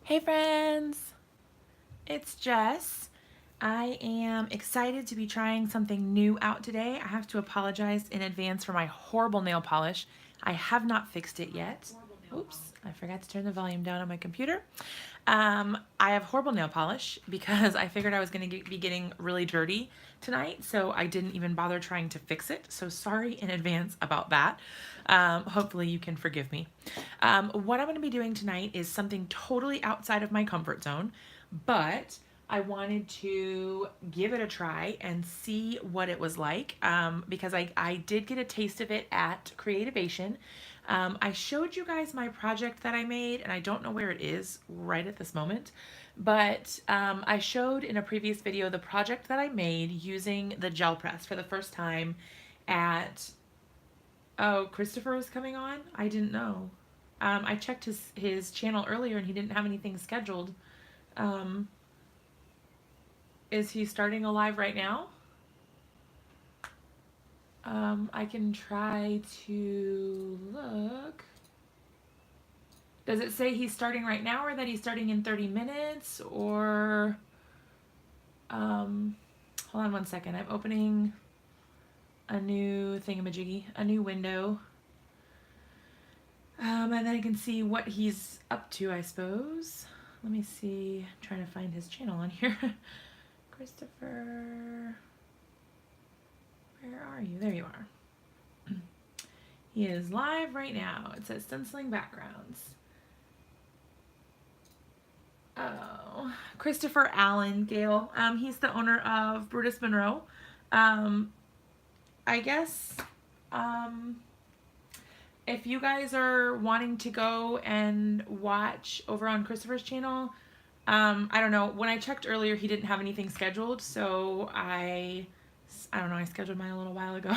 Hey friends, it's Jess. I am excited to be trying something new out today. I have to apologize in advance for my horrible nail polish. I have not fixed it yet. Oops, I forgot to turn the volume down on my computer. I have horrible nail polish because I figured I was going to be getting really dirty tonight, so I didn't even bother trying to fix it. So sorry in advance about that. Hopefully you can forgive me. What I'm going to be doing tonight is something totally outside of my comfort zone, but I wanted to give it a try and see what it was like because I did get a taste of it at Creativation. I showed you guys my project that I made, and I don't know where it is right at this moment, but I showed in a previous video the project that I made using the gel press for the first time at, oh, Christopher is coming on? I didn't know. I checked his channel earlier and he didn't have anything scheduled. Is he starting a live right now? I can try to look. Does it say he's starting right now or that he's starting in 30 minutes or, hold on one second. I'm opening a new thingamajiggy, a new window. And then I can see what he's up to, I suppose. Let me see. I'm trying to find his channel on here. Christopher, where are you? There you are. He is live right now. It says stenciling backgrounds. Oh, Christopher Allen Gale. He's the owner of Brutus Monroe. I guess if you guys are wanting to go and watch over on Christopher's channel, I don't know. When I checked earlier, he didn't have anything scheduled, so I don't know, I scheduled mine a little while ago,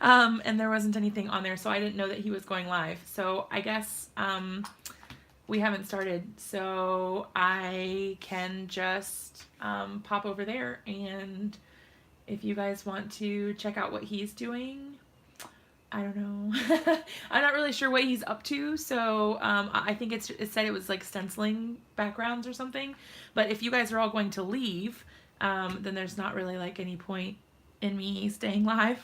and there wasn't anything on there, so I didn't know that he was going live. So I guess we haven't started, so I can just pop over there, and if you guys want to check out what he's doing, I don't know. I'm not really sure what he's up to, so I think it said it was like stenciling backgrounds or something, but if you guys are all going to leave, then there's not really like any point in me staying live.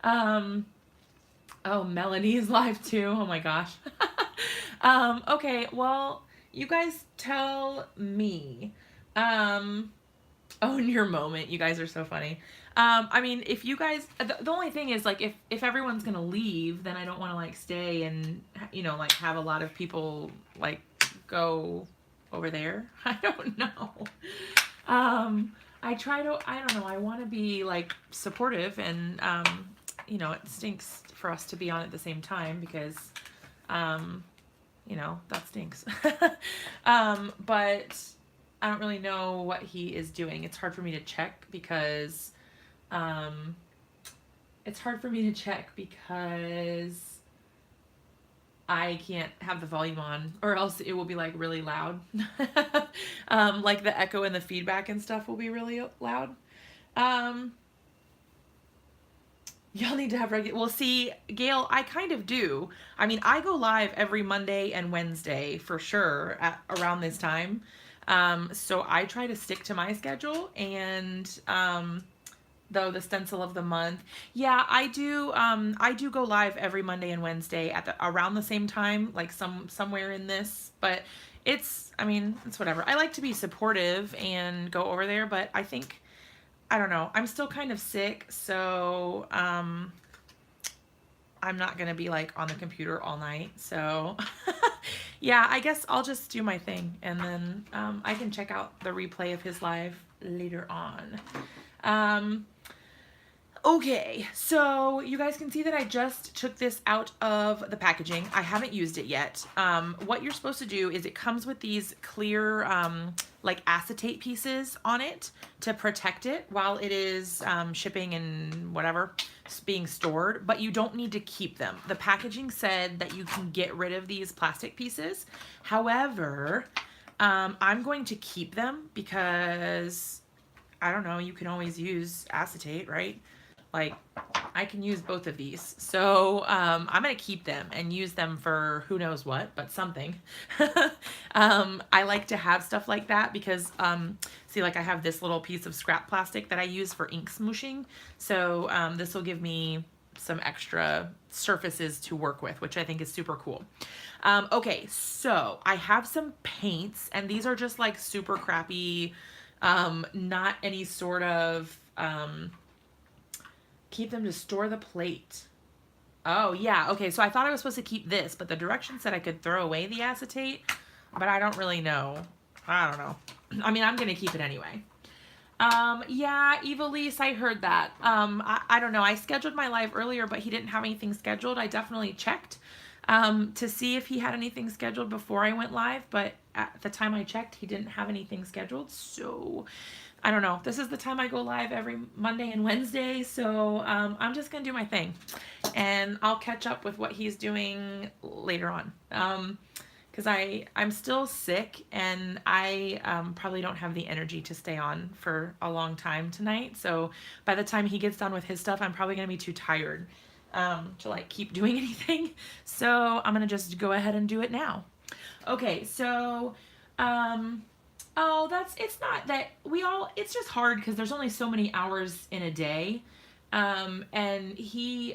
Oh, Melanie's live too. Oh my gosh. Okay, well, you guys tell me. Own your moment. You guys are so funny. I mean, if you guys, the only thing is like, if everyone's gonna leave, then I don't want to like stay and, you know, like have a lot of people like go over there. I don't know. I don't know, I want to be like supportive and, you know, it stinks for us to be on at the same time because, you know, that stinks. But I don't really know what he is doing. It's hard for me to check because, I can't have the volume on or else it will be like really loud. Like the echo and the feedback and stuff will be really loud. Y'all need to have regular. Well, see, Gail, I kind of do. I mean, I go live every Monday and Wednesday for sure at around this time. So I try to stick to my schedule and, though the stencil of the month, yeah, I do go live every Monday and Wednesday at around the same time, like somewhere in this, but I mean, it's whatever. I like to be supportive and go over there, but I don't know, I'm still kind of sick, so, I'm not gonna be like on the computer all night, so yeah, I guess I'll just do my thing and then I can check out the replay of his live later on. Okay, so you guys can see that I just took this out of the packaging. I haven't used it yet. What you're supposed to do is it comes with these clear like acetate pieces on it to protect it while it is shipping and whatever being stored, but you don't need to keep them. The packaging said that you can get rid of these plastic pieces. However, I'm going to keep them because I don't know, you can always use acetate, right? Like, I can use both of these. So I'm going to keep them and use them for who knows what, but something. I like to have stuff like that because, see, like I have this little piece of scrap plastic that I use for ink smooshing. So this will give me some extra surfaces to work with, which I think is super cool. Okay, so I have some paints, and these are just like super crappy, not any sort of, keep them to store the plate. Oh, yeah. Okay, so I thought I was supposed to keep this, but the directions said I could throw away the acetate, but I don't really know. I don't know. I mean, I'm going to keep it anyway. Yeah, Evilise, I heard that. I don't know. I scheduled my live earlier, but he didn't have anything scheduled. I definitely checked to see if he had anything scheduled before I went live, but at the time I checked, he didn't have anything scheduled, so I don't know. This is the time I go live every Monday and Wednesday, so I'm just going to do my thing. And I'll catch up with what he's doing later on. Because I'm still sick, and I probably don't have the energy to stay on for a long time tonight. So by the time he gets done with his stuff, I'm probably going to be too tired to like keep doing anything. So I'm going to just go ahead and do it now. Okay, so... oh, it's not that it's just hard because there's only so many hours in a day. And he's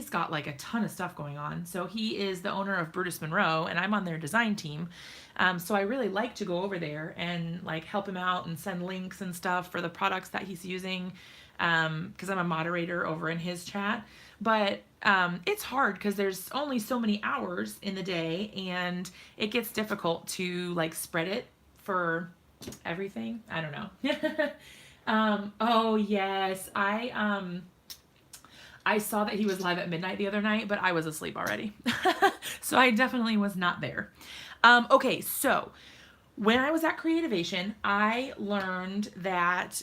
got like a ton of stuff going on. So he is the owner of Brutus Monroe, and I'm on their design team. So I really like to go over there and like help him out and send links and stuff for the products that he's using. Cause I'm a moderator over in his chat, but, it's hard because there's only so many hours in the day, and it gets difficult to like spread it for everything. I don't know. Oh yes, I saw that he was live at midnight the other night, but I was asleep already. So I definitely was not there. Okay, so when I was at Creativation, I learned that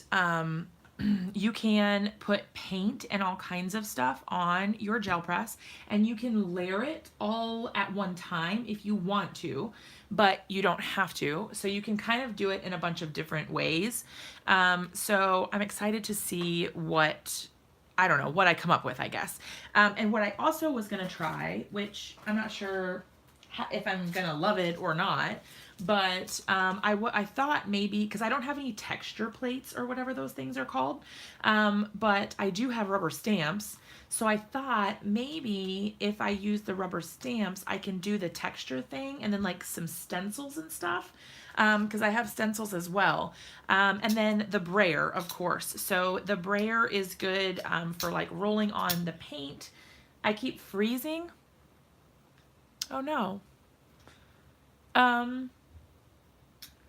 you can put paint and all kinds of stuff on your gel press, and you can layer it all at one time if you want to, but you don't have to. So you can kind of do it in a bunch of different ways. So I'm excited to see what I come up with, I guess. And what I also was going to try, which I'm not sure if I'm going to love it or not, but I thought maybe, because I don't have any texture plates or whatever those things are called, but I do have rubber stamps. So I thought maybe if I use the rubber stamps, I can do the texture thing and then like some stencils and stuff, because I have stencils as well. And then the brayer, of course. So the brayer is good for like rolling on the paint. I keep freezing. Oh no.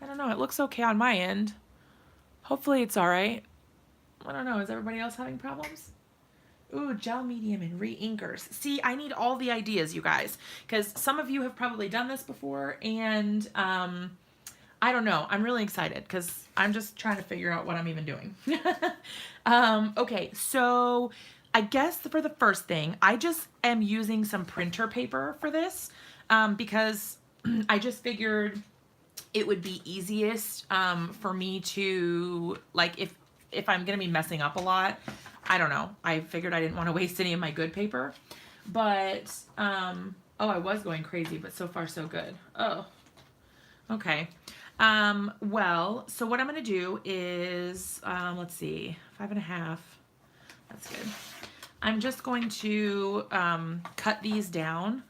I don't know. It looks okay on my end. Hopefully it's all right. I don't know. Is everybody else having problems? Ooh, gel medium and re-inkers. See, I need all the ideas, you guys, because some of you have probably done this before, and I don't know. I'm really excited because I'm just trying to figure out what I'm even doing. Okay, so I guess for the first thing, I just am using some printer paper for this because I just figured it would be easiest for me to, like, if I'm going to be messing up a lot, I don't know. I figured I didn't want to waste any of my good paper. But, oh, I was going crazy, but so far so good. Oh, okay. Well, so what I'm going to do is, let's see, 5.5. That's good. I'm just going to cut these down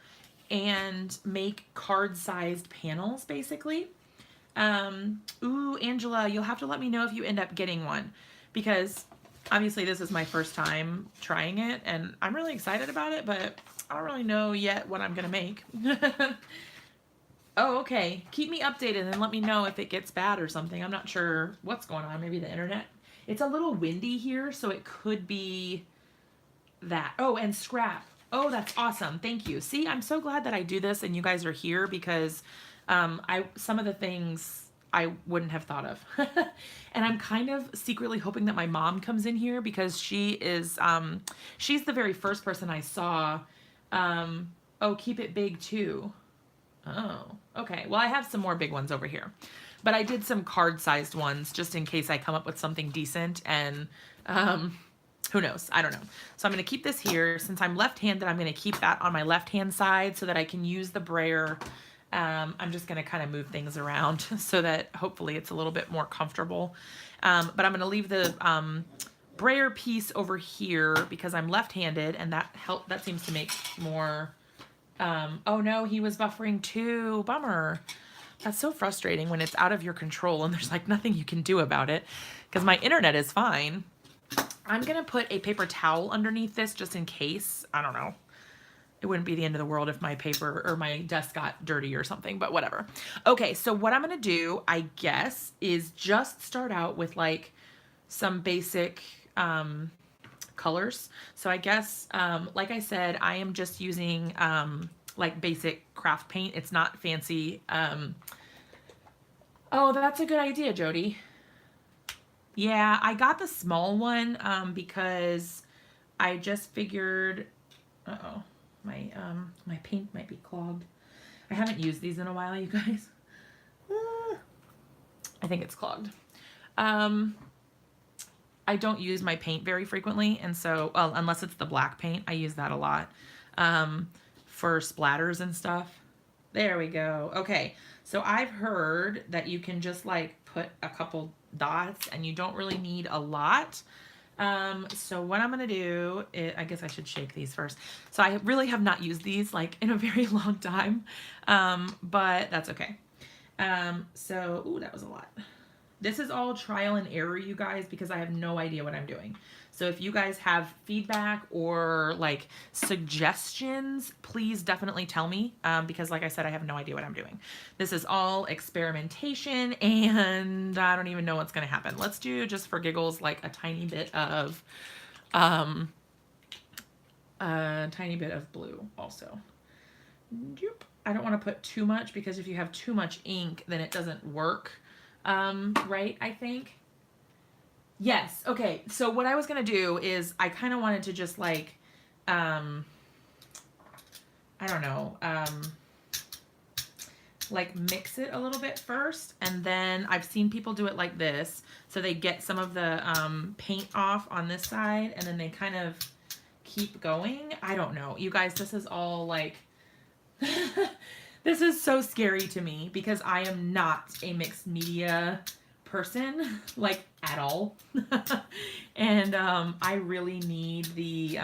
and make card-sized panels, basically. Ooh, Angela, you'll have to let me know if you end up getting one, because obviously this is my first time trying it, and I'm really excited about it, but I don't really know yet what I'm going to make. Oh, okay. Keep me updated and let me know if it gets bad or something. I'm not sure what's going on. Maybe the internet. It's a little windy here, so it could be that. Oh, and scrap. Oh, that's awesome. Thank you. See, I'm so glad that I do this and you guys are here, because some of the things I wouldn't have thought of. And I'm kind of secretly hoping that my mom comes in here, because she is, she's the very first person I saw. Oh, keep it big too. Oh, okay. Well, I have some more big ones over here, but I did some card-sized ones just in case I come up with something decent. And Who knows? I don't know. So I'm going to keep this here. Since I'm left-handed, I'm going to keep that on my left-hand side so that I can use the brayer. I'm just going to kind of move things around so that hopefully it's a little bit more comfortable. But I'm going to leave the brayer piece over here because I'm left-handed, and that seems to make more. Oh no, he was buffering too. Bummer. That's so frustrating when it's out of your control and there's like nothing you can do about it because my internet is fine. I'm going to put a paper towel underneath this just in case. I don't know. It wouldn't be the end of the world if my paper or my desk got dirty or something, but whatever. Okay, so what I'm going to do, I guess, is just start out with like some basic colors. So I guess, like I said, I am just using like basic craft paint. It's not fancy. Oh, that's a good idea, Jody. Yeah, I got the small one because I just figured, uh-oh, my paint might be clogged. I haven't used these in a while, you guys. I think it's clogged. I don't use my paint very frequently, and so, well, unless it's the black paint, I use that a lot for splatters and stuff. There we go. Okay, so I've heard that you can just like put a couple dots and you don't really need a lot. So what I'm going to do is, I guess I should shake these first. So I really have not used these like in a very long time, but that's okay. So, ooh, that was a lot. This is all trial and error, you guys, because I have no idea what I'm doing. So if you guys have feedback or like suggestions, please definitely tell me, because like I said, I have no idea what I'm doing. This is all experimentation and I don't even know what's going to happen. Let's do, just for giggles, like a tiny bit of blue also. Nope. I don't want to put too much because if you have too much ink, then it doesn't work. Right, I think. Yes, okay, so what I was going to do is I kind of wanted to just like, I don't know, like mix it a little bit first, and then I've seen people do it like this, so they get some of the paint off on this side, and then they kind of keep going. I don't know. You guys, this is all like, this is so scary to me because I am not a mixed media person, like at all. And I really need the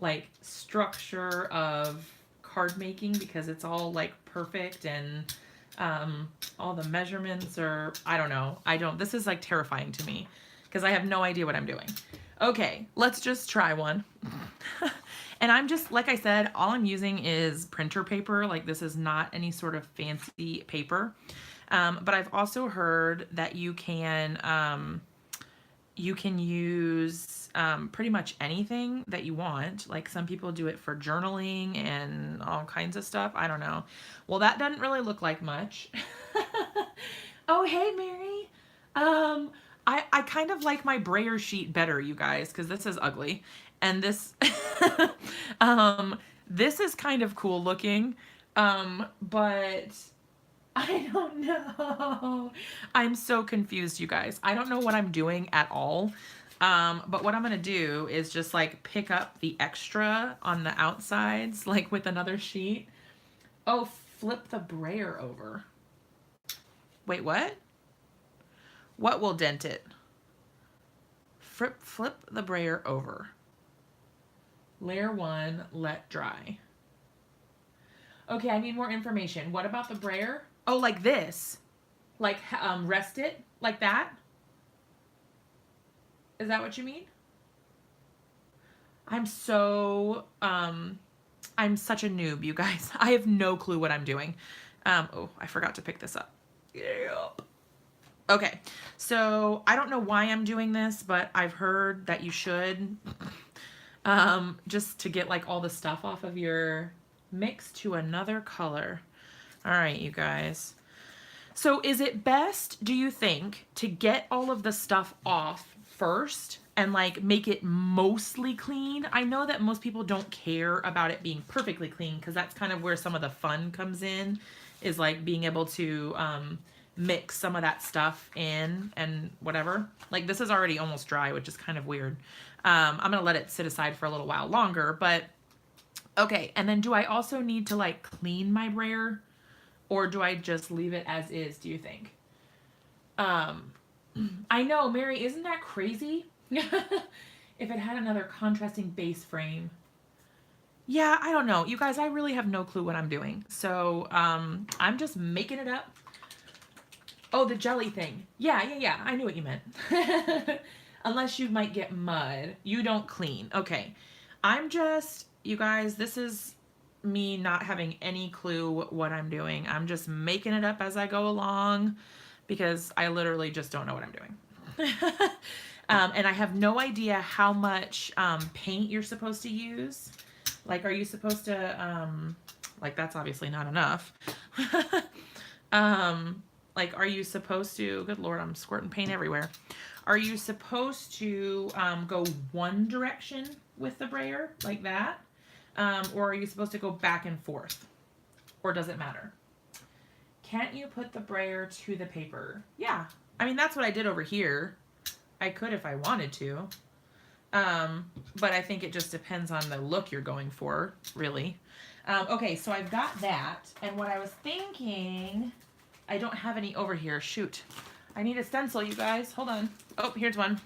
like structure of card making because it's all like perfect and all the measurements are, I don't know. This is like terrifying to me because I have no idea what I'm doing. Okay, let's just try one. And I'm just, like I said, all I'm using is printer paper. Like this is not any sort of fancy paper. But I've also heard that you can use pretty much anything that you want. Like some people do it for journaling and all kinds of stuff. I don't know. Well, that doesn't really look like much. Oh, hey, Mary. I kind of like my Brayer sheet better, you guys, because this is ugly. And this, this is kind of cool looking, but I don't know. I'm so confused, you guys. I don't know what I'm doing at all. But what I'm going to do is just like pick up the extra on the outsides, like with another sheet. Oh, flip the Brayer over. Wait, what? What will dent it? Flip the Brayer over. Layer 1, let dry. Okay, I need more information. What about the Brayer? Oh, like this? Like rest it? Like that? Is that what you mean? I'm such a noob, you guys. I have no clue what I'm doing. Oh, I forgot to pick this up. Yep. Okay, so I don't know why I'm doing this, but I've heard that you should. Just to get like all the stuff off of your mix to another color. All right, you guys. So is it best, do you think, to get all of the stuff off first and like make it mostly clean? I know that most people don't care about it being perfectly clean because that's kind of where some of the fun comes in, is like being able to mix some of that stuff in and whatever. Like this is already almost dry, which is kind of weird. I'm going to let it sit aside for a little while longer, but okay. And then do I also need to like clean my brayer, or do I just leave it as is, do you think? I know, Mary, isn't that crazy? If it had another contrasting base frame. Yeah, I don't know. You guys, I really have no clue what I'm doing. So, I'm just making it up. Oh, the jelly thing. Yeah. I knew what you meant. Unless you might get mud. You don't clean. Okay. You guys, this is me not having any clue what I'm doing. I'm just making it up as I go along because I literally just don't know what I'm doing. And I have no idea how much paint you're supposed to use. Like, are you supposed to, like, that's obviously not enough. Like, are you supposed to, good Lord, I'm squirting paint everywhere. Are you supposed to go one direction with the brayer, like that? Or are you supposed to go back and forth? Or does it matter? Can't you put the brayer to the paper? Yeah. I mean, that's what I did over here. I could if I wanted to. But I think it just depends on the look you're going for, really. Okay, so I've got that. And what I was thinking, I don't have any over here. Shoot. I need a stencil, you guys. Hold on. Oh, here's one.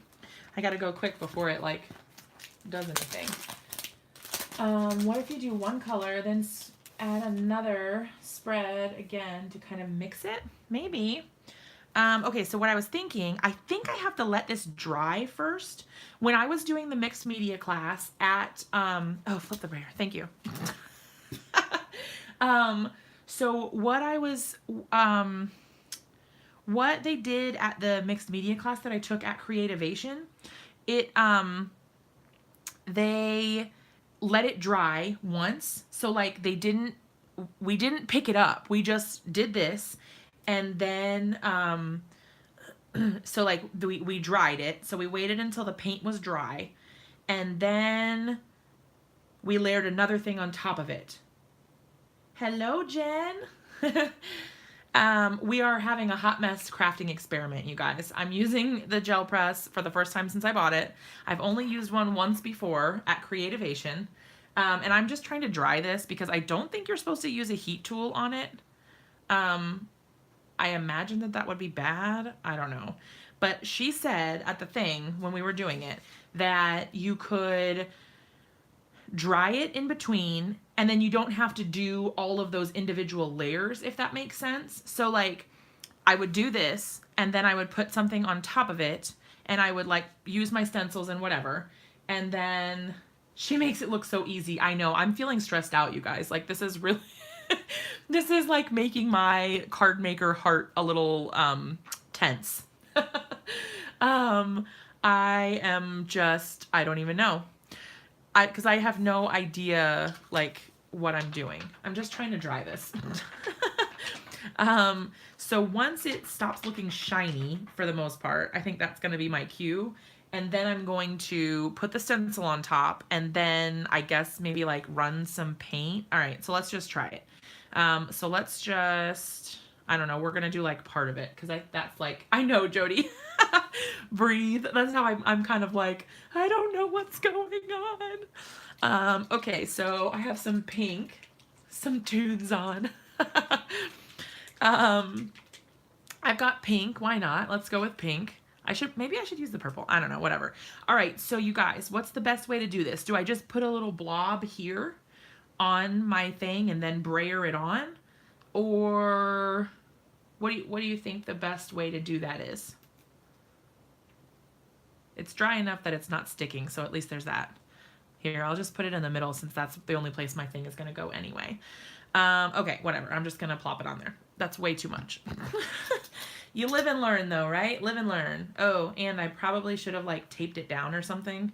I gotta go quick before it, like, does anything. What if you do one color, then add another spread again to kind of mix it? Maybe. Okay, so what I was thinking, I think I have to let this dry first. When I was doing the mixed media class at, oh, flip the brayer. Thank you. So what they did at the mixed media class that I took at Creativation, they let it dry once. So like we didn't pick it up. We just did this. And then, so like we dried it. So we waited until the paint was dry. And then we layered another thing on top of it. Hello, Jen. We are having a hot mess crafting experiment, you guys. I'm using the gel press for the first time since I bought it. I've only used one once before at Creativation. And I'm just trying to dry this because I don't think you're supposed to use a heat tool on it. I imagine that would be bad. I don't know. But she said at the thing when we were doing it that you could dry it in between and then you don't have to do all of those individual layers, if that makes sense. So like I would do this and then I would put something on top of it and I would like use my stencils and whatever. And then she makes it look so easy. I know. I'm feeling stressed out, you guys. Like this is really this is like making my card maker heart a little tense. I am just, I don't even know. Because I have no idea like what I'm doing. I'm just trying to dry this. So once it stops looking shiny for the most part, I think that's going to be my cue. And then I'm going to put the stencil on top and then I guess maybe like run some paint. All right, so let's just try it. So let's just, I don't know, we're going to do like part of it because that's like, I know, Jody. Breathe. That's how I'm kind of like, I don't know what's going on. Okay, so I have some pink, some tunes on. I've got pink. Why not? Let's go with pink. Maybe I should use the purple. I don't know, whatever. All right, so you guys, what's the best way to do this? Do I just put a little blob here on my thing and then brayer it on? Or what do you think the best way to do that is? It's dry enough that it's not sticking, so at least there's that. Here, I'll just put it in the middle since that's the only place my thing is going to go anyway. Okay, whatever. I'm just going to plop it on there. That's way too much. You live and learn, though, right? Live and learn. Oh, and I probably should have, like, taped it down or something.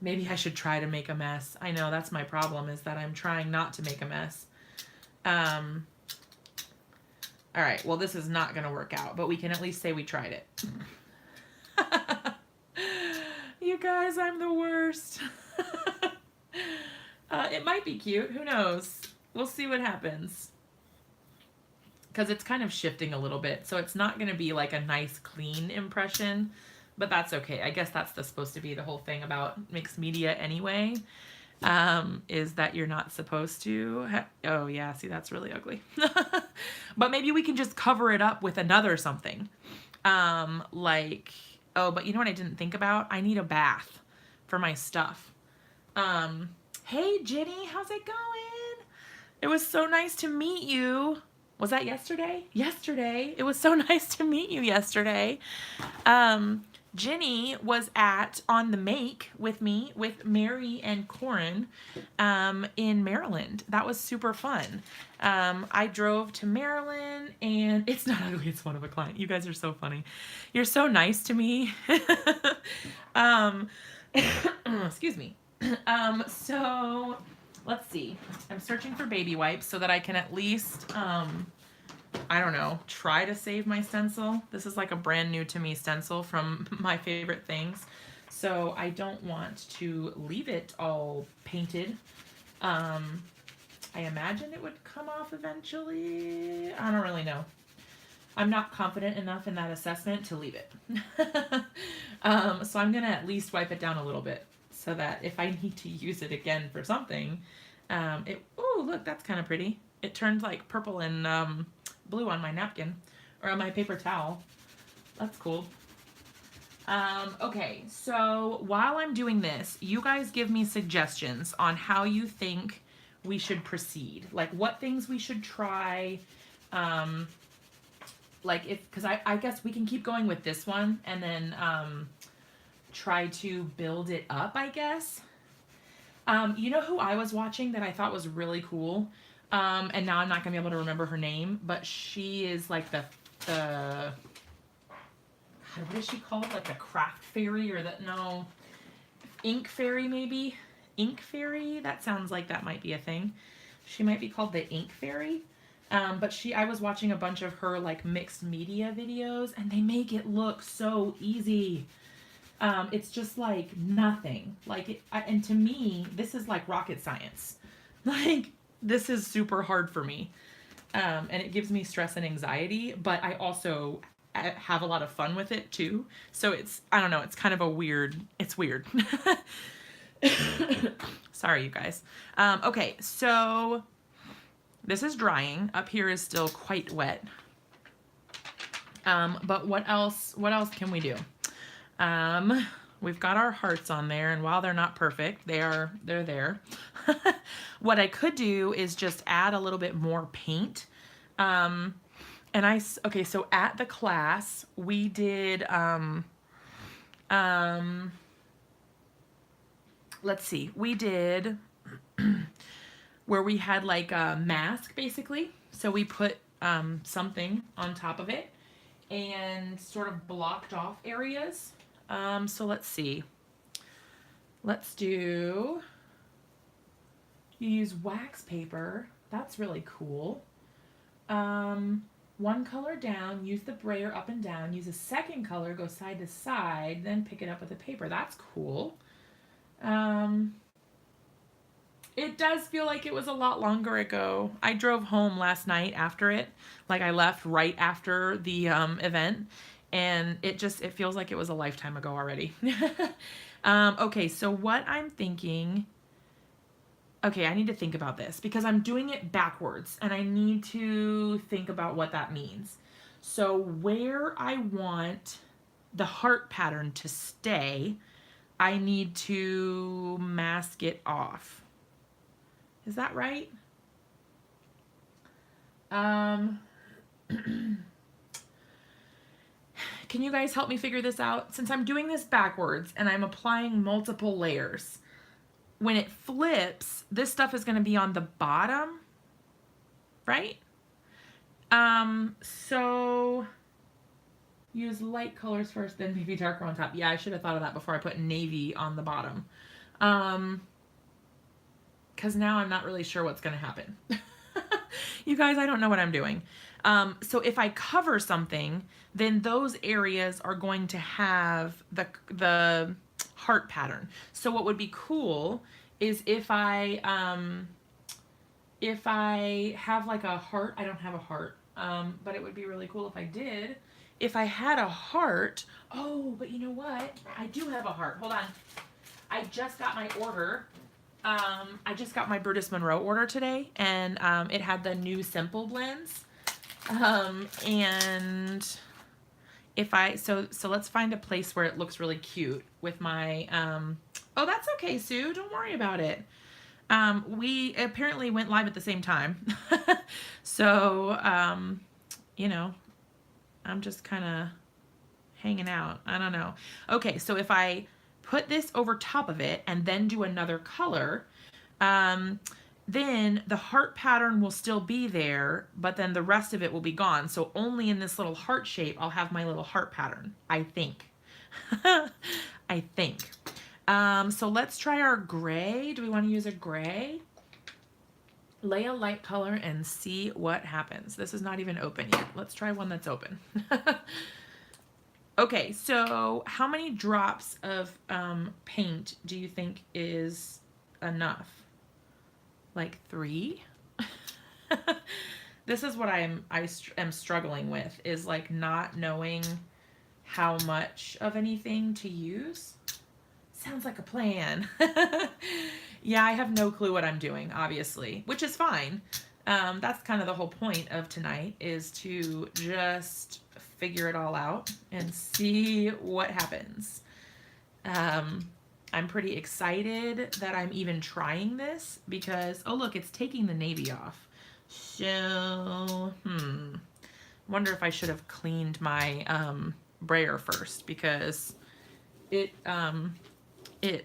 Maybe I should try to make a mess. I know, that's my problem, is that I'm trying not to make a mess. All right, well, this is not going to work out, but we can at least say we tried it. You guys, I'm the worst. It might be cute. Who knows? We'll see what happens. because it's kind of shifting a little bit. So it's not going to be like a nice clean impression, but that's okay. I guess that's supposed to be the whole thing about mixed media anyway, is that you're not supposed to. Oh yeah, see, that's really ugly. But maybe we can just cover it up with another something. Like, oh, but you know what I didn't think about? I need a bath for my stuff. Hey Jenny, how's it going? It was so nice to meet you. Was that yesterday? Yesterday. It was so nice to meet you yesterday. Jenny was on the Make with me, with Mary and Corin, in Maryland. That was super fun. I drove to Maryland, and it's not ugly, it's one of a client. You guys are so funny. You're so nice to me. Excuse me. So let's see. I'm searching for baby wipes so that I can at least, I don't know, try to save my stencil. This is like a brand new to me stencil from My Favorite Things. So I don't want to leave it all painted. I imagine it would come off eventually. I don't really know. I'm not confident enough in that assessment to leave it. So I'm going to at least wipe it down a little bit so that if I need to use it again for something, oh, look, that's kind of pretty. It turned like purple and blue on my napkin or on my paper towel. That's cool. Okay, so while I'm doing this, you guys give me suggestions on how you think we should proceed. Like what things we should try. Like because I guess we can keep going with this one and then try to build it up, I guess. You know who I was watching that I thought was really cool? And now I'm not gonna be able to remember her name, but she is like the what is she called? Like the craft fairy or no, ink fairy maybe? Ink fairy? That sounds like that might be a thing. She might be called the ink fairy. But I was watching a bunch of her like mixed media videos and they make it look so easy. It's just like nothing. Like, and to me, this is like rocket science. Like, this is super hard for me. And it gives me stress and anxiety, but I also have a lot of fun with it too. So I don't know, it's kind of it's weird. Sorry, you guys. Okay, so this is drying. Up here is still quite wet. But what else can we do? We've got our hearts on there, and while they're not perfect, they're there. What I could do is just add a little bit more paint. Okay, so at the class, we did, let's see, we did where we had like a mask basically. So we put something on top of it and sort of blocked off areas. So let's see. Let's do, you use wax paper. That's really cool. One color down, use the brayer up and down, use a second color, go side to side, then pick it up with the paper. That's cool. It does feel like it was a lot longer ago. I drove home last night after it. Like I left right after the event. And it feels like it was a lifetime ago already. Okay, so what I'm thinking... Okay, I need to think about this because I'm doing it backwards and I need to think about what that means. So where I want the heart pattern to stay, I need to mask it off. Is that right? Can you guys help me figure this out? Since I'm doing this backwards and I'm applying multiple layers, when it flips, this stuff is going to be on the bottom, right? So use light colors first, then maybe darker on top. Yeah, I should have thought of that before I put navy on the bottom. Because now I'm not really sure what's going to happen. You guys, I don't know what I'm doing. So if I cover something, then those areas are going to have the heart pattern. So what would be cool is if I have like a heart. I don't have a heart. but it would be really cool if I did. If I had a heart, oh, but you know what? I do have a heart. Hold on. I just got my order. I just got my Brutus Monroe order today, and it had the new simple blends. And if I, so let's find a place where it looks really cute with my, oh, that's okay, Sue. Don't worry about it. We apparently went live at the same time. So, you know, I'm just kind of hanging out. I don't know. Okay, so if I put this over top of it and then do another color, then the heart pattern will still be there, but then the rest of it will be gone. So only in this little heart shape, I'll have my little heart pattern, I think. I think. So let's try our gray. Do we want to use a gray? Lay a light color and see what happens. This is not even open yet. Let's try one that's open. Okay, so how many drops of paint do you think is enough? Like 3? This is what I am struggling with, is like not knowing how much of anything to use. Sounds like a plan. Yeah, I have no clue what I'm doing, obviously, which is fine. That's kind of the whole point of tonight, is to just figure it all out and see what happens. I'm pretty excited that I'm even trying this because, oh look, it's taking the navy off. So, wonder if I should have cleaned my brayer first, because it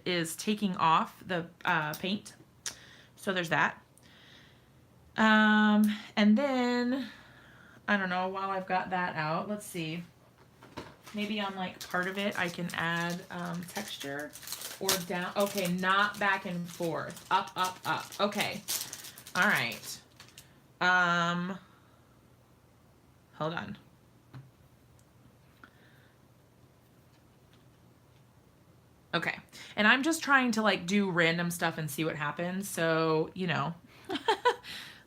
is taking off the paint. So there's that. And then, I don't know, while I've got that out, let's see. Maybe on like part of it I can add texture, or down. Okay, not back and forth. Up, up, up. Okay. All right. Hold on. Okay. And I'm just trying to like do random stuff and see what happens. So, you know,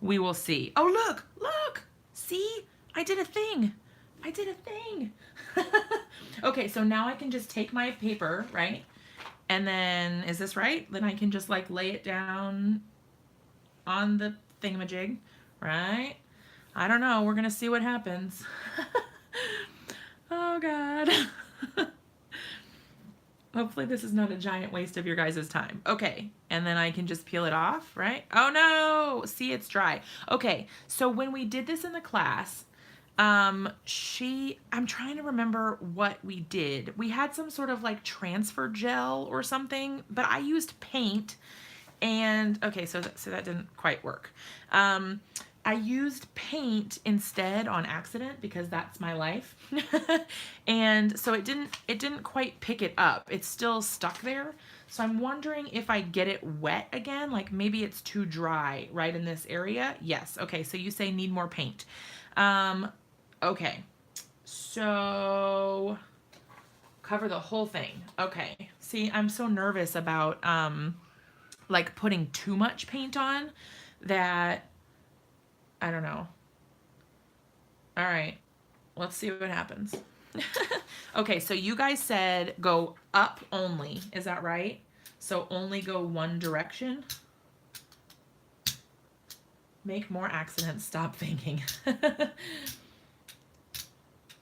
we will see. Oh, look, look. See, I did a thing. I did a thing. Okay, so now I can just take my paper, right? And then, is this right? Then I can just like lay it down on the thingamajig, right? I don't know. We're going to see what happens. Oh, God. Hopefully this is not a giant waste of your guys' time. Okay, and then I can just peel it off, right? Oh no, see, it's dry. Okay, so when we did this in the class, I'm trying to remember what we did. We had some sort of like transfer gel or something, but I used paint, and okay, so that didn't quite work. I used paint instead on accident because that's my life. And so it didn't quite pick it up. It's still stuck there. So I'm wondering if I get it wet again, like maybe it's too dry right in this area. Yes. Okay. So you say need more paint. Okay. So cover the whole thing. Okay. See, I'm so nervous about, like putting too much paint on that, I don't know. All right, let's see what happens. Okay, so you guys said go up only. Is that right? So only go one direction. Make more accidents. Stop thinking.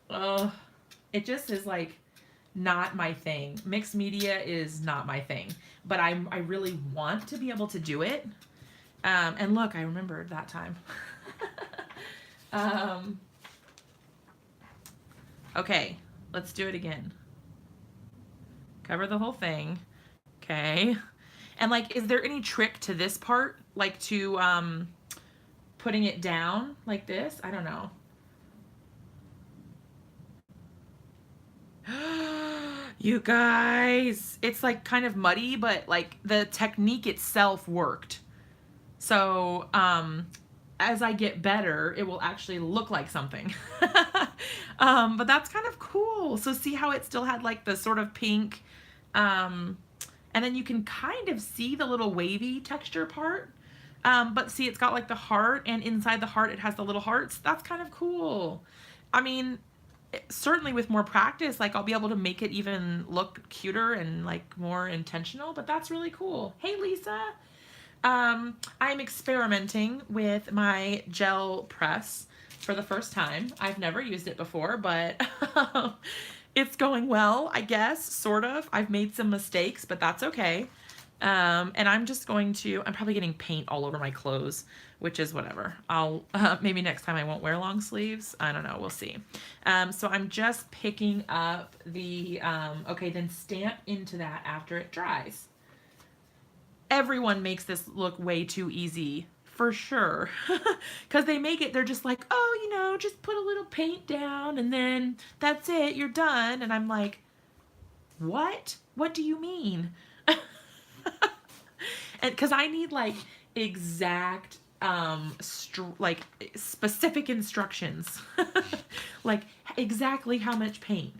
Oh, it just is like not my thing. Mixed media is not my thing, but I really want to be able to do it. And look, I remembered that time. Okay, let's do it again. Cover the whole thing. Okay. And like, is there any trick to this part? Like to, putting it down like this? I don't know. You guys, it's like kind of muddy, but like the technique itself worked. So, as I get better, it will actually look like something. But that's kind of cool. So see how it still had like the sort of pink, and then you can kind of see the little wavy texture part. But see, it's got like the heart, and inside the heart it has the little hearts. That's kind of cool. I mean, certainly with more practice, like I'll be able to make it even look cuter and like more intentional, but that's really cool. Hey, Lisa. I'm experimenting with my gel press for the first time. I've never used it before, but it's going well, I guess, sort of. I've made some mistakes, but that's okay. And I'm just going to, I'm probably getting paint all over my clothes, which is whatever. I'll, maybe next time I won't wear long sleeves. I don't know. We'll see. So I'm just picking up the, okay, then stamp into that after it dries. Everyone makes this look way too easy, for sure. Because they make it, they're just like, oh, you know, just put a little paint down and then that's it, you're done. And I'm like, what? What do you mean? And because I need like exact, like specific instructions, like exactly how much paint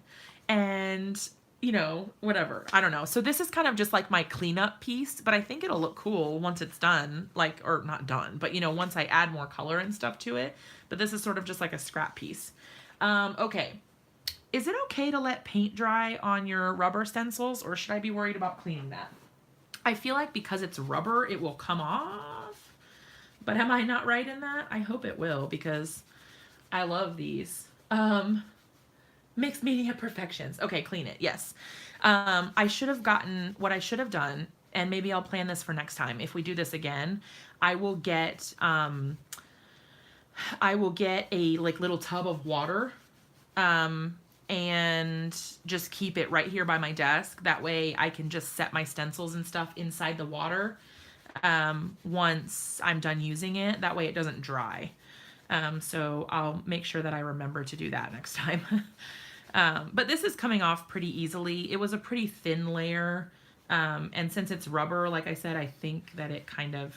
and, you know, whatever. I don't know. So this is kind of just like my cleanup piece, but I think it'll look cool once it's done, like, or not done, but you know, once I add more color and stuff to it. But this is sort of just like a scrap piece. Okay. Is it okay to let paint dry on your rubber stencils, or should I be worried about cleaning that? I feel like because it's rubber, it will come off, but am I not right in that? I hope it will, because I love these. Mixed media perfections. Okay, clean it. Yes. I should have gotten, what I should have done, and maybe I'll plan this for next time. If we do this again, I will get a like little tub of water, and just keep it right here by my desk. That way I can just set my stencils and stuff inside the water, once I'm done using it. That way it doesn't dry. So I'll make sure that I remember to do that next time. But this is coming off pretty easily. It was a pretty thin layer. And since it's rubber, like I said, I think that it kind of,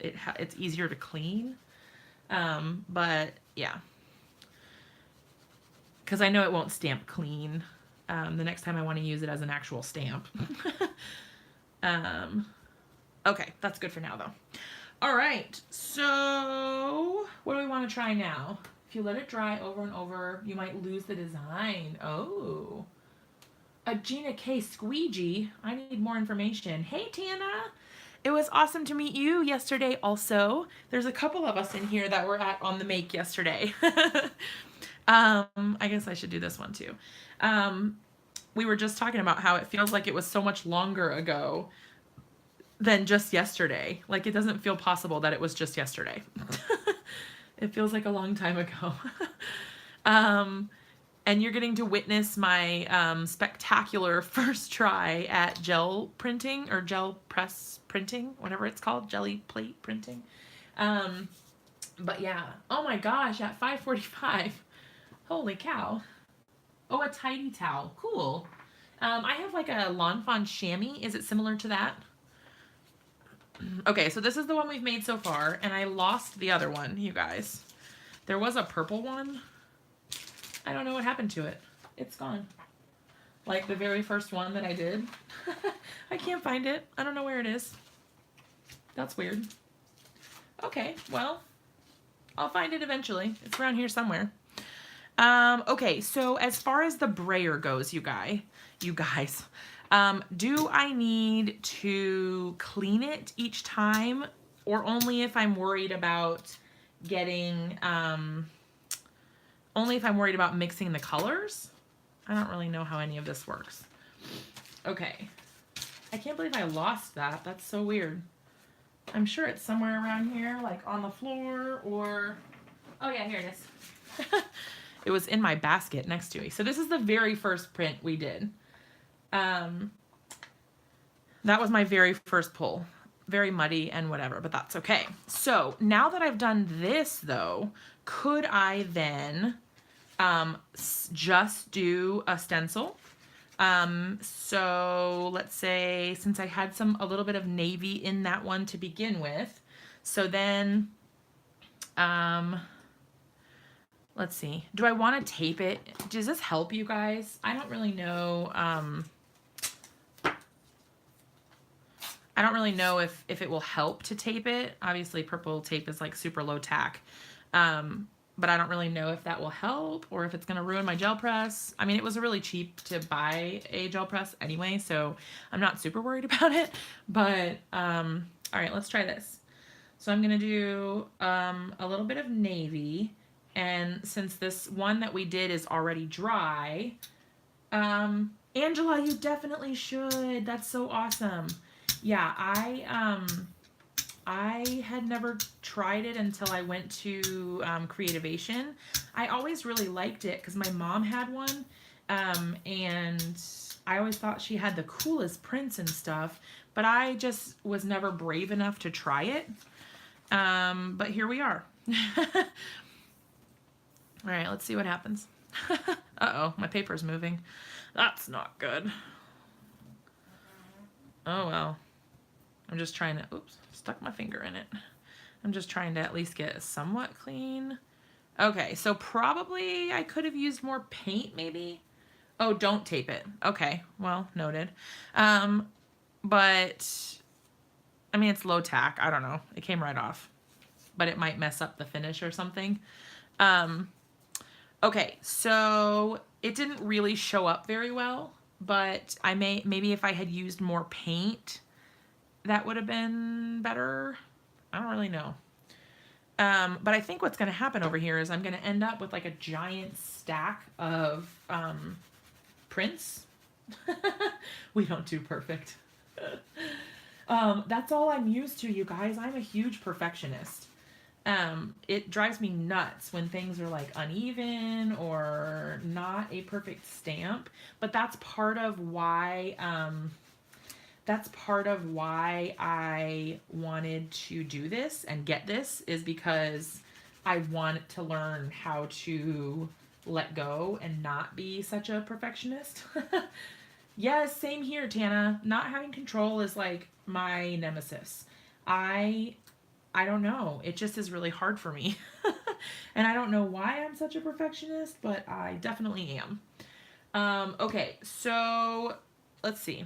it's easier to clean. But yeah, because I know it won't stamp clean, the next time I want to use it as an actual stamp. Okay, that's good for now though. All right, so what do we want to try now? If you let it dry over and over, you might lose the design. Oh, a Gina K Squeaky. I need more information. Hey, Tana. It was awesome to meet you yesterday also. There's a couple of us in here that were on the make yesterday. I guess I should do this one too. We were just talking about how it feels like it was so much longer ago than just yesterday. Like it doesn't feel possible that it was just yesterday. It feels like a long time ago. And you're getting to witness my spectacular first try at gel printing, or gel press printing, whatever it's called, jelly plate printing. But yeah, oh my gosh, at 5:45. Holy cow. Oh, a tidy towel. Cool. I have like a Lawn Fawn chamois. Is it similar to that? Okay, so this is the one we've made so far, and I lost the other one, you guys. There was a purple one. I don't know what happened to it. It's gone. Like the very first one that I did. I can't find it. I don't know where it is. That's weird. Okay, well, I'll find it eventually. It's around here somewhere. Okay, so as far as the brayer goes, you guys, do I need to clean it each time, or only if I'm worried about getting, only if I'm worried about mixing the colors? I don't really know how any of this works. Okay. I can't believe I lost that. That's so weird. I'm sure it's somewhere around here, like on the floor, or, oh yeah, here it is. It was in my basket next to me. So this is the very first print we did. That was my very first pull. Very muddy and whatever, but that's okay. So now that I've done this though, could I then just do a stencil? So let's say, since I had a little bit of navy in that one to begin with, so then, let's see, do I want to tape it? Does this help you guys? I don't really know. I don't really know if it will help to tape it. Obviously, purple tape is like super low tack. But I don't really know if that will help or if it's going to ruin my gel press. I mean, it was really cheap to buy a gel press anyway, so I'm not super worried about it. But, all right, let's try this. So I'm going to do a little bit of navy. And since this one that we did is already dry, Angela, you definitely should. That's so awesome. Yeah, I had never tried it until I went to Creativation. I always really liked it because my mom had one, and I always thought she had the coolest prints and stuff, but I just was never brave enough to try it. But here we are. All right, let's see what happens. Uh-oh, my paper's moving. That's not good. Oh, well. I'm just trying to, oops, stuck my finger in it. I'm just trying to at least get somewhat clean. Okay, so probably I could have used more paint maybe. Oh, don't tape it. Okay, well, noted. But, I mean, it's low tack. I don't know. It came right off. But it might mess up the finish or something. Okay, so it didn't really show up very well. But maybe if I had used more paint, that would have been better. I don't really know. But I think what's going to happen over here is I'm going to end up with like a giant stack of prints. We don't do perfect. That's all I'm used to, you guys. I'm a huge perfectionist. It drives me nuts when things are like uneven or not a perfect stamp. But that's part of why I wanted to do this and get this, is because I want to learn how to let go and not be such a perfectionist. Yes, same here, Tana. Not having control is like my nemesis. I don't know. It just is really hard for me. And I don't know why I'm such a perfectionist, but I definitely am. Okay, so let's see.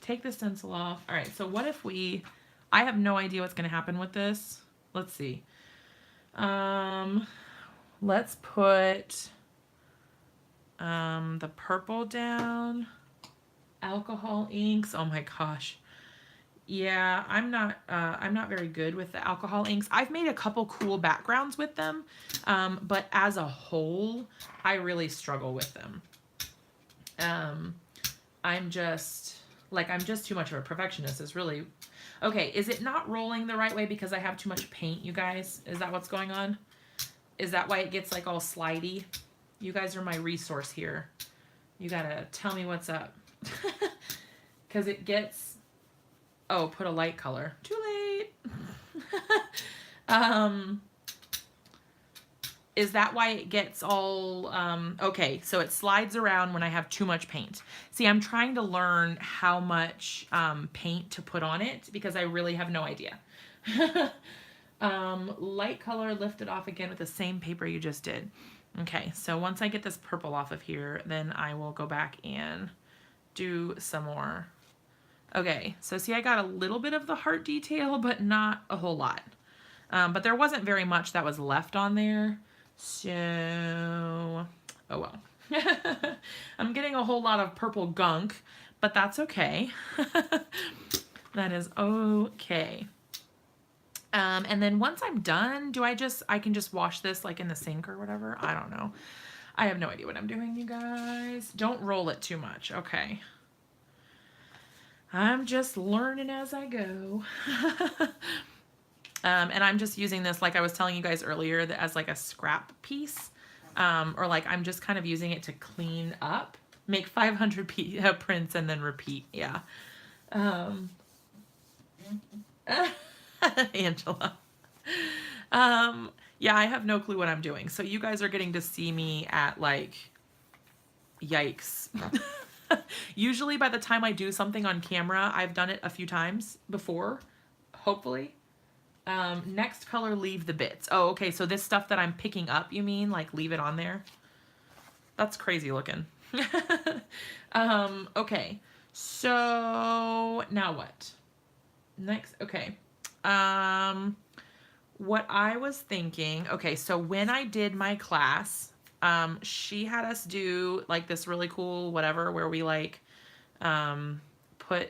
Take the stencil off. All right, so what if I have no idea what's going to happen with this. Let's see. Let's put the purple down. Alcohol inks. Oh my gosh. Yeah, I'm not very good with the alcohol inks. I've made a couple cool backgrounds with them, but as a whole, I really struggle with them. I'm just too much of a perfectionist. Is really okay. Is it not rolling the right way because I have too much paint, you guys? Is that what's going on? Is that why it gets like all slidey? You guys are my resource here. You gotta tell me what's up. Because it gets, oh, put a light color. Too late. Is that why it gets all, okay, so it slides around when I have too much paint. See, I'm trying to learn how much paint to put on it because I really have no idea. Light color, lift it off again with the same paper you just did. Okay, so once I get this purple off of here, then I will go back and do some more. Okay, so see, I got a little bit of the heart detail, but not a whole lot. But there wasn't very much that was left on there. So, oh well. I'm getting a whole lot of purple gunk, but that's okay. That is okay. And then once I'm done, I can just wash this like in the sink or whatever? I don't know. I have no idea what I'm doing, you guys. Don't roll it too much. Okay. I'm just learning as I go. And I'm just using this, like I was telling you guys earlier, as like a scrap piece. Or like I'm just kind of using it to clean up. Make 500 prints and then repeat. Yeah. Angela. Yeah, I have no clue what I'm doing. So you guys are getting to see me at like, yikes. Usually by the time I do something on camera, I've done it a few times before, hopefully. Next color, leave the bits. Oh, okay, so this stuff that I'm picking up, you mean? Like, leave it on there? That's crazy looking. Okay, so now what? Next, okay. What I was thinking, okay, so when I did my class, she had us do like this really cool whatever where we like put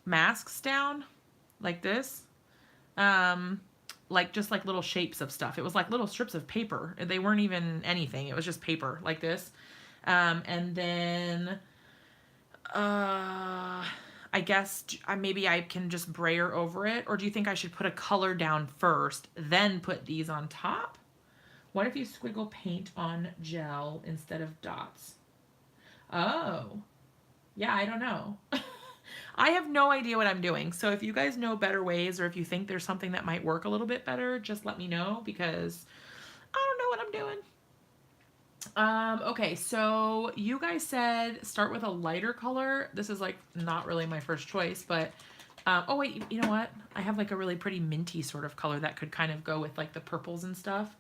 masks down like this. Like just like little shapes of stuff. It was like little strips of paper. They weren't even anything. It was just paper like this. And then I guess maybe I can just brayer over it, or do you think I should put a color down first, then put these on top? What if you squiggle paint on gel instead of dots? Oh, yeah, I don't know. I have no idea what I'm doing. So if you guys know better ways, or if you think there's something that might work a little bit better, just let me know, because I don't know what I'm doing. Okay, so you guys said start with a lighter color. This is like not really my first choice, but oh wait, you know what? I have like a really pretty minty sort of color that could kind of go with like the purples and stuff.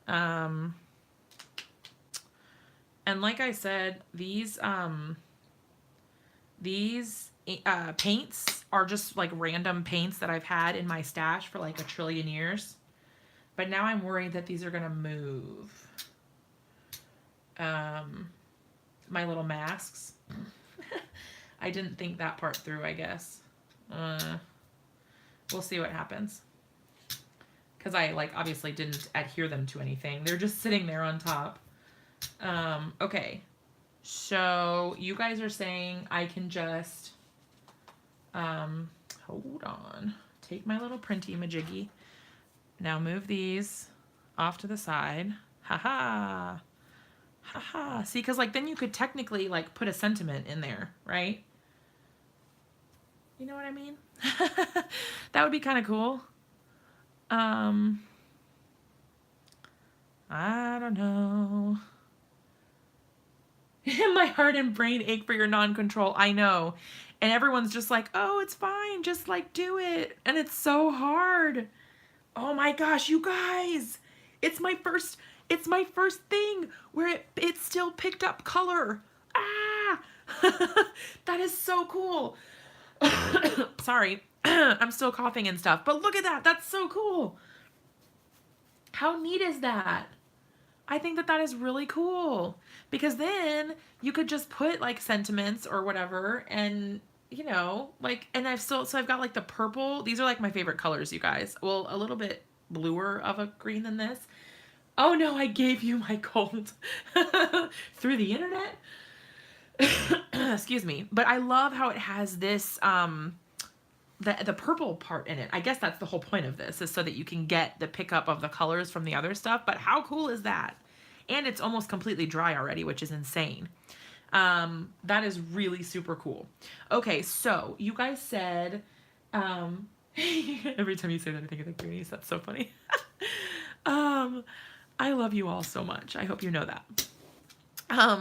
And like I said, these paints are just like random paints that I've had in my stash for like a trillion years. But now I'm worried that these are gonna move. My little masks. I didn't think that part through, I guess. We'll see what happens. Because I like obviously didn't adhere them to anything. They're just sitting there on top. Okay. So you guys are saying I can just, hold on. Take my little printy majiggy. Now move these off to the side. Haha. Haha. See, because like then you could technically like put a sentiment in there, right? You know what I mean? That would be kind of cool. I don't know. My heart and brain ache for your non-control. I know. And everyone's just like, oh, it's fine. Just like do it. And it's so hard. Oh my gosh, you guys. It's my first thing where it still picked up color. Ah! That is so cool. Sorry. I'm still coughing and stuff. But look at that. That's so cool. How neat is that? I think that that is really cool, because then you could just put like sentiments or whatever, and you know, like, and I've got like the purple. These are like my favorite colors, you guys. Well, a little bit bluer of a green than this. Oh no, I gave you my gold through the internet. Excuse me. But I love how it has this the purple part in it. I guess that's the whole point of this, is so that you can get the pickup of the colors from the other stuff. But how cool is that? And it's almost completely dry already, which is insane. That is really super cool. Okay, so you guys said, every time you say that, I think of the Goonies. That's so funny. I love you all so much. I hope you know that.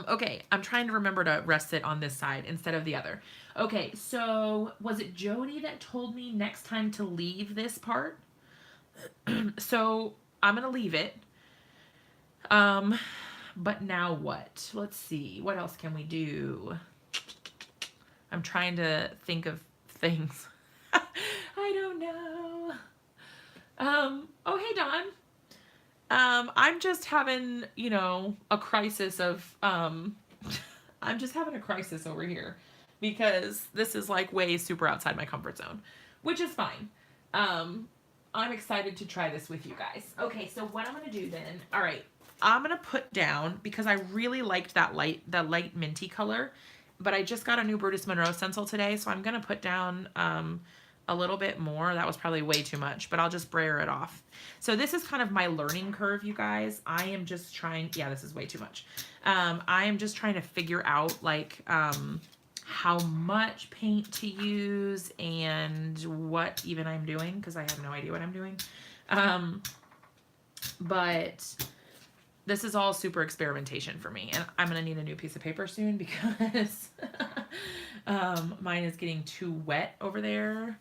Okay, I'm trying to remember to rest it on this side instead of the other. Okay, so was it Jody that told me next time to leave this part? So I'm gonna leave it. But now what? Let's see. What else can we do? I'm trying to think of things. I don't know. Oh, hey, Dawn. I'm just having, you know, a crisis of, I'm just having a crisis over here, because this is like way super outside my comfort zone, which is fine. I'm excited to try this with you guys. Okay, so what I'm going to do then, all right, I'm going to put down, because I really liked that light minty color, but I just got a new Brutus Monroe stencil today, so I'm going to put down, a little bit more. That was probably way too much, but I'll just brayer it off. So this is kind of my learning curve, you guys. I am just trying, yeah, this is way too much. I am just trying to figure out like how much paint to use and what even I'm doing, because I have no idea what I'm doing. But this is all super experimentation for me, and I'm gonna need a new piece of paper soon, because mine is getting too wet over there.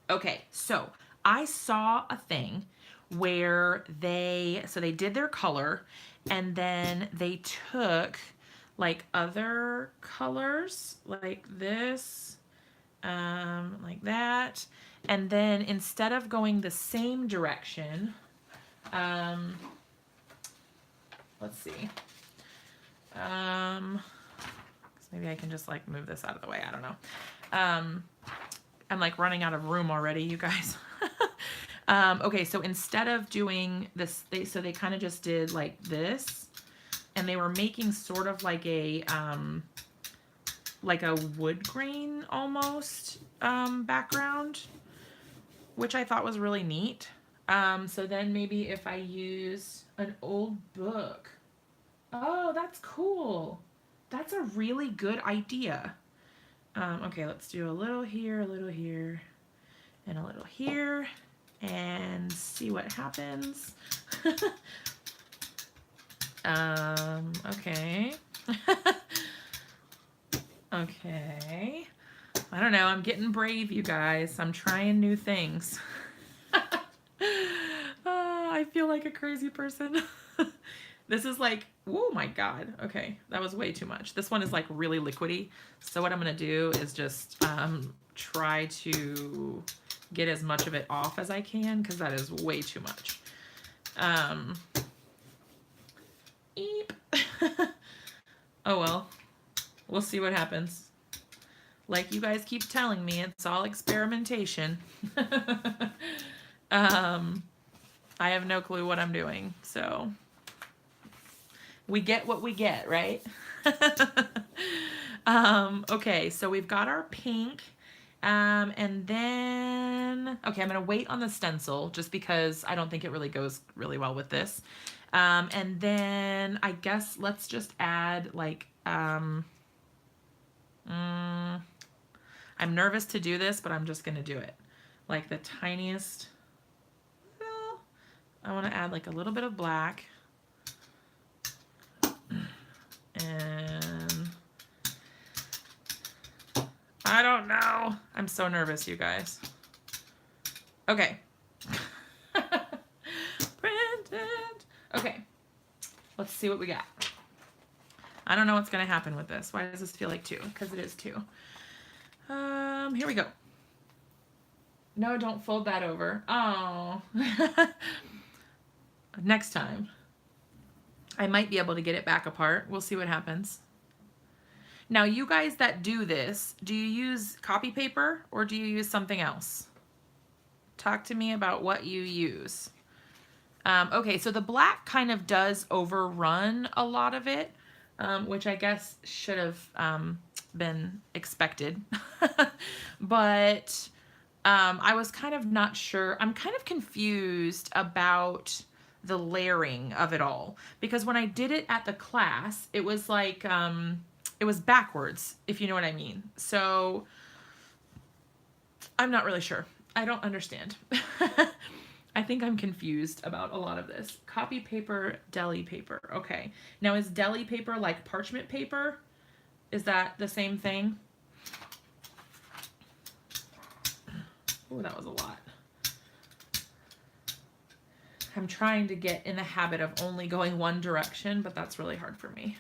Okay, so I saw a thing where they did their color, and then they took like other colors, like this, like that. And then instead of going the same direction, let's see. Maybe I can just like move this out of the way. I don't know. I'm like running out of room already, you guys. Okay, so instead of doing this, they kind of just did like this, and they were making sort of like a wood grain almost background, which I thought was really neat. So then maybe if I use an old book. Oh, that's cool. That's a really good idea. Okay, let's do a little here, and a little here, and see what happens. Okay. Okay. I don't know, I'm getting brave, you guys. I'm trying new things. I feel like a crazy person. This is like, oh my God. Okay, that was way too much. This one is like really liquidy. So what I'm gonna do is just try to get as much of it off as I can, because that is way too much. Eep. Oh well, we'll see what happens. Like you guys keep telling me, it's all experimentation. I have no clue what I'm doing, so we get what we get, right? Okay, so we've got our pink, and then, okay, I'm gonna wait on the stencil just because I don't think it really goes really well with this. And then I guess let's just add like, I'm nervous to do this, but I'm just gonna do it. Like the tiniest, well, I wanna add like a little bit of black. And I don't know. I'm so nervous, you guys. Okay. Printed. Okay. Let's see what we got. I don't know what's going to happen with this. Why does this feel like 2? Because it is 2. Here we go. No, don't fold that over. Oh. Next time. I might be able to get it back apart. We'll see what happens. Now, you guys that do this, do you use copy paper or do you use something else? Talk to me about what you use. Okay, so the black kind of does overrun a lot of it, which I guess should have been expected. But I was kind of not sure. I'm kind of confused about the layering of it all, because when I did it at the class, it was like, it was backwards, if you know what I mean. So I'm not really sure. I don't understand. I think I'm confused about a lot of this. Copy paper, deli paper. Okay. Now is deli paper like parchment paper? Is that the same thing? Oh, that was a lot. I'm trying to get in the habit of only going one direction, but that's really hard for me.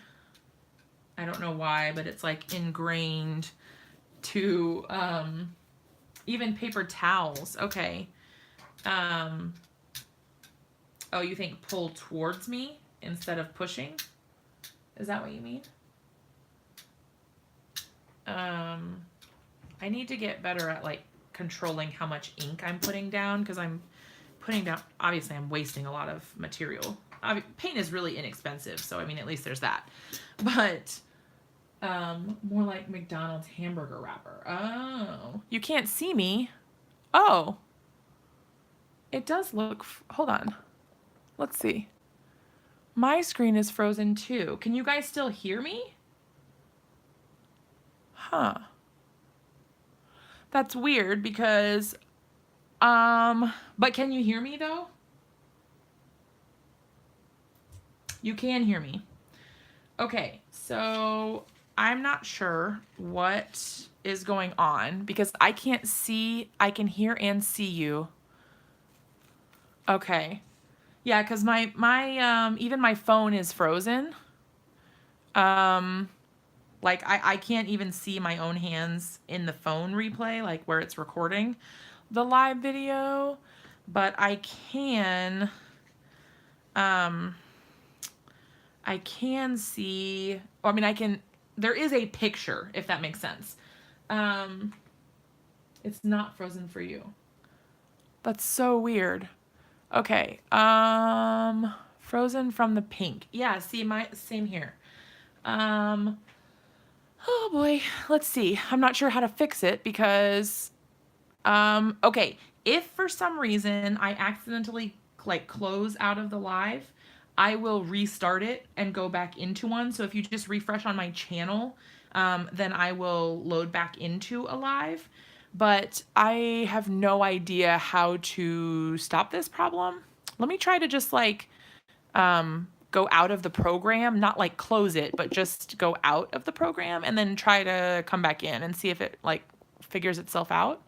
I don't know why, but it's like ingrained to even paper towels. Okay. Oh, you think pull towards me instead of pushing? Is that what you mean? I need to get better at like controlling how much ink I'm putting down, because I'm putting down, obviously I'm wasting a lot of material. Paint is really inexpensive, so I mean, at least there's that. But more like McDonald's hamburger wrapper. Oh, you can't see me. Oh, it does look, hold on. Let's see. My screen is frozen too. Can you guys still hear me? Huh. That's weird because, but can you hear me though? You can hear me. Okay, so I'm not sure what is going on because I can't see, I can hear and see you. Okay. Yeah, because my even my phone is frozen. Like I can't even see my own hands in the phone replay, like where it's recording the live video, but I can see, I mean, there is a picture, if that makes sense. It's not frozen for you. That's so weird. Okay. Frozen from the pink. Yeah, see, same here. Oh boy, let's see. I'm not sure how to fix it because, okay, if for some reason I accidentally like close out of the live, I will restart it and go back into one. So if you just refresh on my channel, then I will load back into a live. But I have no idea how to stop this problem. Let me try to just like go out of the program, not like close it, but just go out of the program and then try to come back in and see if it like figures itself out.